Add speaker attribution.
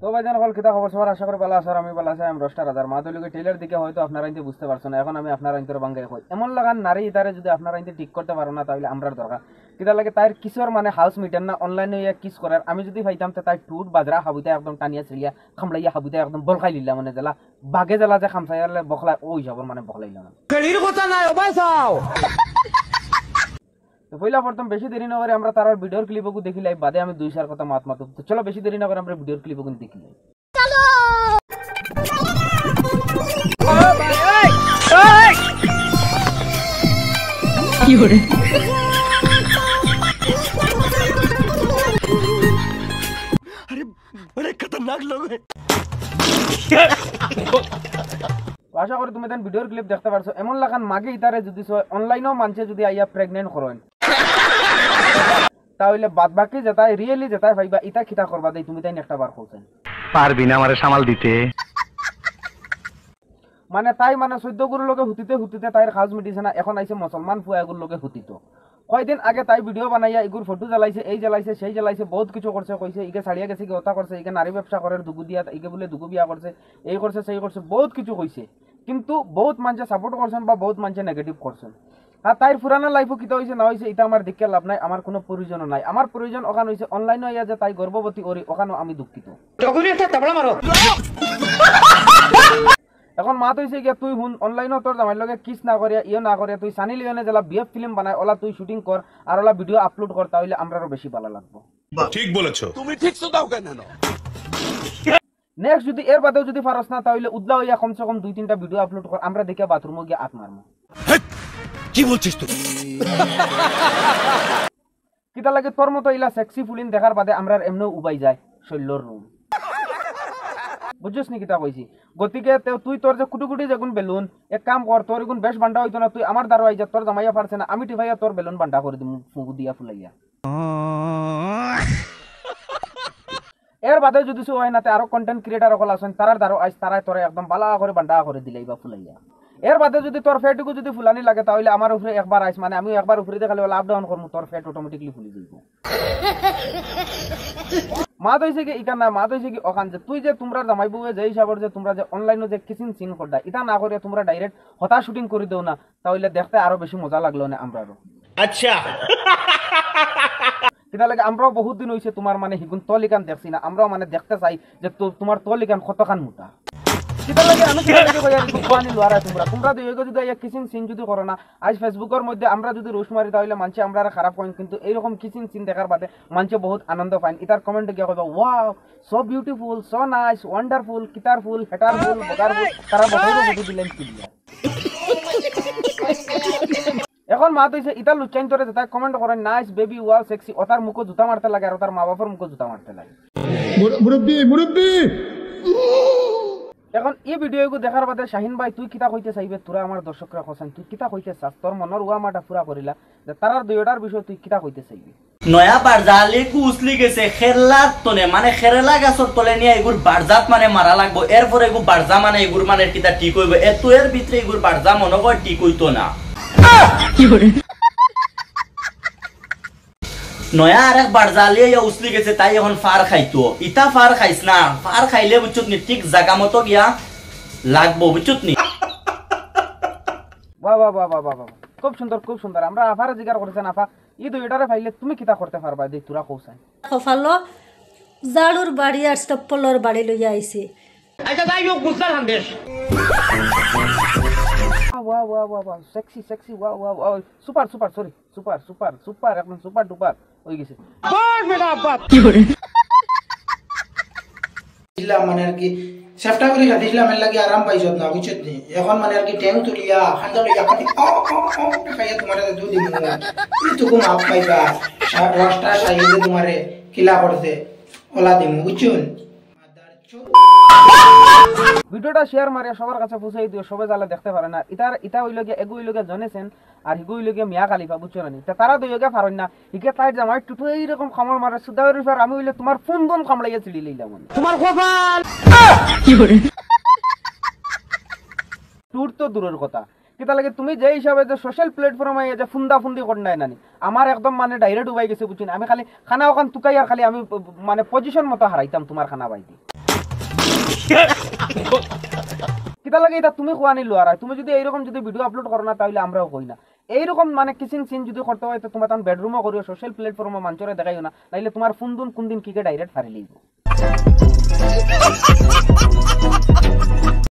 Speaker 1: তো ভাইজান হল কিতা খবর সবার আশা করি ভালো আছো আমি ভালো আছি আমি রস্টার রাজার মাদলিকে টেইলার দিকে হয়তো আপনারা ইনতে বুঝতে পারছেন না এখন আমি আপনারা ইনতে বাঙ্গাই কই এমন লাগান নারী ইতারে যদি আপনারা ইনতে ঠিক করতে পারো না তাহলে আমরার দরকার কিতা লাগে তার কিসর মানে হাউস মিটার না অনলাইনে ইয়া কিস করার আমি যদি পাইতাম তে তাই টুট বাজরা হাবুতে একদম টানিয়া ছিলিয়া খামলাইয়া হাবুতে একদম বলখাই লিলা মানে জেলা বাগে জেলা যে খামসাইয়ালে বখলা ওই যাবর মানে বখলাইলা না
Speaker 2: কেড়ির কথা নাই ও ভাই চাও
Speaker 1: তো পয়লা প্রথম বেশি দেরি না করে আমরা তার ভিডিওর ক্লিপগুলো দেখিলাই বাদে আমি দুই চার কথা মাত মাতু তো চলো বেশি দেরি না করে আমরা ভিডিওর ক্লিপগুলো দেখিলাই
Speaker 2: কি হরে अरे बड़े खतरनाक लोग हैं
Speaker 1: আশা করি তুমি দেন ভিডিওর ক্লিপ দেখতে পারছো এমন লাগান মাগে ইতারে যদি অনলাইনেও মানছে যদি আইয়া প্রেগনেন্ট করেন তাহলে বাদ বাকি যেটাই রিয়েলি যেটাই ভাইবা ইতা খিতা করবা দেই তুমি তাই একটা বার কইছেন
Speaker 3: পারবি না আমারে সামাল দিতে
Speaker 1: মানে তাই মানে 14 গুরুর লগে হুতিতে হুতিতে তাইর খাজ মিটিছে না এখন আইছে মুসলমান ফুয়াগুর লগে হুতিত কয়দিন আগে তাই ভিডিও বানাইয়া ইগুর ফটো জ্বালাইছে এই জ্বালাইছে সেই জ্বালাইছে বহুত কিছু করছে কইছে ইগে ছাড়িয়া গেছে কি ওটা করছে ইগে নারী ব্যবসা করার দুগু দিয়া ইগে বলে দুগু বিয়া করছে এই করছে সেই করছে বহুত কিছু কইছে কিন্তু বহুত মানুষে সাপোর্ট করছেন বা বহুত মানুষে নেগেটিভ করছেন আর তাইর পুরানা লাইফও কিতা হইছে না হইছে এটা আমার দিকে লাভ নাই আমার কোনো প্রয়োজনও নাই আমার প্রয়োজন ওখানে হইছে অনলাইনে আইয়া যে তাই গর্ভবতী ওরি ওখানেও আমি দুঃখিত
Speaker 2: তখনই একটা তাবলা মারো
Speaker 1: এখন মাত হইছে গিয়া তুই হুন অনলাইনে তোর জামাইর লগে কিস না করিয়া ইয়ে না করিয়া তুই সানি লিওনে জেলা বিএফ ফিল্ম বানায় ওলা তুই শুটিং কর আর ওলা ভিডিও আপলোড কর তাহলে আমরারও বেশি ভালো লাগবে
Speaker 4: ঠিক বলেছো
Speaker 2: তুমি ঠিক শুধাও কেন
Speaker 1: নেক্সট যদি এর বাদেও যদি পারস না তাহলে উদলা হইয়া কমসে কম 2-3টা ভিডিও আপলোড কর আমরা দেখে বাথরুমে গিয়ে আত মারমু
Speaker 2: কি বলছিস তুই
Speaker 1: কিতা লাগে তোর মতো ইলা সেক্সি ফুলিন দেখার বাদে আমরা এমনও উবাই যায় শৈল্যর রুম বুঝছিস নি কিতা কইছি গতিকে তুই তোর যে কুটি কুটি যেগুন বেলুন এক কাম কর তোর এগুন বেশ বান্ডা হইতো না তুই আমার দ্বারা আইজা তোর জামাইয়া পারছে না আমি টিভাইয়া তোর বেলুন বান্ডা করে দিমু ফুগু দিয়া ফুলাইয়া এর বাদে যদি সে হয় না আরো কন্টেন্ট ক্রিয়েটার সকল আছেন তারার দ্বারা আইস তারাই তোরে একদম বালা করে বান্ডা করে দিলাই বা ফুলাইয়া এর বাদে যদি তোর ফেটুকু যদি ফুলানি লাগে তাহলে আমার উপরে একবার আইস মানে আমি একবার উপরে দেখালে আপ ডাউন করবো তোর ফেট অটোমেটিকলি ফুলি যাইব মা দইছে কি ইকা না মা দইছে কি ওখান যে তুই যে তোমরা জামাই বউয়ে যে হিসাবের যে তোমরা যে অনলাইনে যে কিসিং সিন করদা এটা না করে তোমরা ডাইরেক্ট হতা শুটিং করে দেও না তাহলে দেখতে আরো বেশি মজা লাগলো না আমরারও
Speaker 2: আচ্ছা
Speaker 1: এটা লাগে আমরাও বহুত দিন হইছে তোমার মানে হিগুন তলিকান দেখছি না আমরাও মানে দেখতে চাই যে তোমার তলিকান কতখান মোটা কিতা লাগে আমি কিতা লাগে কই আর কোয়ানি লড়া তোমরা দুইগো যদি এক কিসিং সিন যদি করো না আজ ফেসবুকের মধ্যে আমরা যদি রোশ মারি তাহলে মানুষ আমরা খারাপ কইন কিন্তু এই রকম কিসিং সিন দেখার বাদে মানুষ বহুত আনন্দ পায় এটার কমেন্টে গিয়ে কইবা wow so beautiful so nice wonderful কিতারফুল হেটারফুল বগারফুল তারা বড় বুঝি দিলেন কি দিয়া এখন মা তো ইটা লুচাইন তোরে যেটা কমেন্ট করেন নাইস বেবি ওয়াও সেক্সি ওতার মুখো জুতা মারতে লাগে আর ওতার মা বাবার মুখো জুতা মারতে লাগে মুরব্বি এখন এই ভিডিওগু দেখার বাদে শাহিন ভাই তুই কিতা কইতে চাইবে তোরা আমার দর্শকরা কইছেন তুই কিতা কইতে চাস তোর মনের উয়া মাটা পুরা করিলা যে তারার দুইটার বিষয় তুই কিতা কইতে চাইবি
Speaker 5: নয়া বারজালি কুসলি গেছে খেরলার তনে মানে খেরেলা গাছর তলে নিয়ে এগুর বারজাত মানে মারা লাগবো এরপরে এগু বারজা মানে এগুর মানে কিতা ঠিক হইব এত এর ভিতরে এগুর বারজা মনে কর ঠিক হইতো না কি করে নয়া আরেক বারজালি উসলি গেছে তাই এখন ফার খাইতো ইটা ফার খাইছ না ফার খাইলে বুঝছত নি ঠিক জায়গা মতো গিয়া লাগবো বুঝছত নি
Speaker 1: বাহ বাহ বাহ বাহ বাহ খুব সুন্দর আমরা আফারে জিগার করেছেন আফা ই দুইটারে ফাইলে তুমি কিতা করতে পারবা দেই তোরা কওছাই
Speaker 6: খফালো জাড়ুর বাড়ি আর স্টপলর বাড়ি লইয়া আইছে
Speaker 2: আচ্ছা যাই হোক বুঝলাম বেশ
Speaker 1: वाह वाह वाह वाह सेक्सी वाह वाह वाह सुपर सॉरी सुपर एकदम सुपर डुपर হই গেছে
Speaker 2: বাস বেটা বাস
Speaker 1: কি করে
Speaker 7: দিলাম মানে আর কি সেফটা করে দিলাম এর লাগি আরাম পাইছো না বুঝছত নি এখন মানে আর কি ট্যাং তুলিয়া খান্দা লইয়া কাটি খাইয়া তোমারে দুধ দিমু তুমি মাপ পাইবা রসটা সাইজে তোমারে কিলা করতে ওলা দিমু বুঝছুন
Speaker 1: ভিডিওটা শেয়ার মারিয়া সবার কাছে পৌঁছাই দিও সবাই যারা দেখতে পারে না এটা হইল গিয়া এগু হইল গিয়া জনেছেন আর হিগু হইল গিয়া মিয়া কালিফা বুঝছো না তারা দুইগা পারেন না হিকে তাই জামাই টুটু এইরকম খামড় মারে সুদাউরি ফের আমি হইলে তোমার ফোন দন খামড়াইয়া চিড়ি লইলাম
Speaker 2: তোমার কপাল
Speaker 1: কি করে টুট তো দূরের কথা কিতা লাগে তুমি যে হিসাবে যে সোশ্যাল প্ল্যাটফর্মে যে ফুন্দা ফুন্দি করনাই নানি আমার একদম মানে ডাইরেক্ট উবাই গেছে বুঝছিন আমি খালি খানা ওখান তুকাই আর খালি আমি মানে পজিশন মতো হারাইতাম তোমার খানা বাইদি কিতা লাগে এটা তুমি খোয়া নিলো আর তুমি যদি এইরকম যদি ভিডিও আপলোড করো না তাহলে আমরাও কই না এইরকম মানে কিসিং সিন যদি করতে হয় তো তোমার তখন বেডরুমও করিও সোশ্যাল প্ল্যাটফর্মে মানুষরে দেখাইও না নাইলে তোমার কোন দিন কি ডাইরেক্ট ফারি লইব